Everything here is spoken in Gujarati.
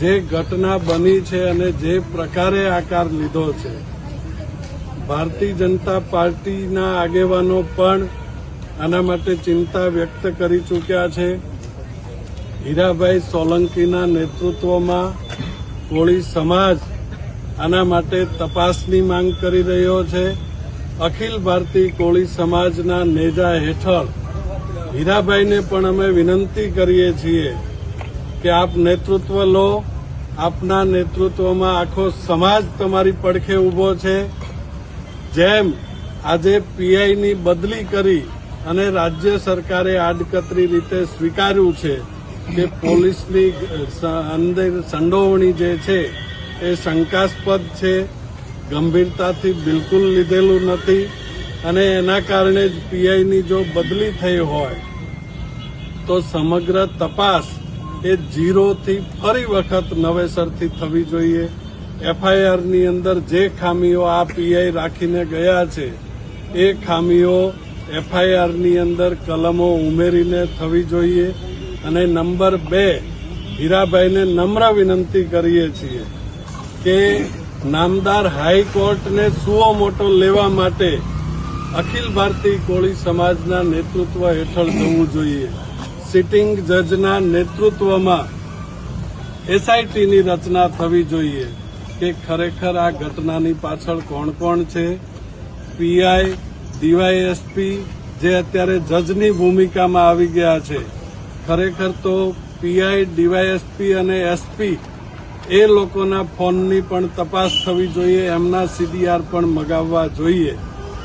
જે ઘટના બની છે અને જે પ્રકારે આકાર લીધો છે, ભારતીય જનતા પાર્ટીના આગેવાનો પણ આના માટે ચિંતા વ્યક્ત કરી ચૂક્યા છે. હીરાભાઈ સોલંકીના નેતૃત્વમાં કોળી સમાજ આના માટે તપાસની માંગ કરી રહ્યો છે. અખિલ ભારતીય કોળી સમાજના નેજા હેઠળ હીરાભાઈને પણ અમે વિનંતી કરીએ છીએ કે આપ નેતૃત્વ લો. આપના નેતૃત્વમાં આખો સમાજ તમારી પડખે ઉભો છે. જેમ આજે પીઆઈની બદલી કરી અને રાજ્ય સરકારે આડકતરી રીતે સ્વીકાર્યું છે કે પોલીસની અંદર સંડોવણી જે છે એ શંકાસ્પદ છે, ગંભીરતાથી બિલકુલ લીધેલું નથી અને એના કારણે જ પીઆઈની જો બદલી થઈ હોય તો સમગ્ર તપાસ એ ઝીરોથી ફરી વખત નવેસરથી થવી જોઈએ. એફઆઈઆરની અંદર જે ખામીઓ આ પીઆઈ રાખીને ગયા છે એ ખામીઓ એફઆઈઆરની અંદર કલમો ઉમેરીને થવી જોઈએ. અને નંબર 2, હીરાભાઈને નમ્ર વિનંતી કરીએ છીએ કે નામદાર હાઈકોર્ટને સુઓ મોટો લેવા માટે અખિલ ભારતીય કોળી સમાજના નેતૃત્વ હેઠળ જવું જોઈએ. સિટિંગ જજના નેતૃત્વમાં એસઆઈટીની રચના થવી જોઈએ કે ખરેખર આ ઘટનાની પાછળ કોણ કોણ છે. પીઆઈ, ડીવાયએસપી જે અત્યારે જજની ભૂમિકામાં આવી ગયા છે, ખરેખર તો પીઆઈ, ડીવાયએસપી અને એસપી એ લોકોના ફોનની પણ તપાસ થવી જોઈએ, એમના સીડીઆર પણ મગાવવા જોઈએ.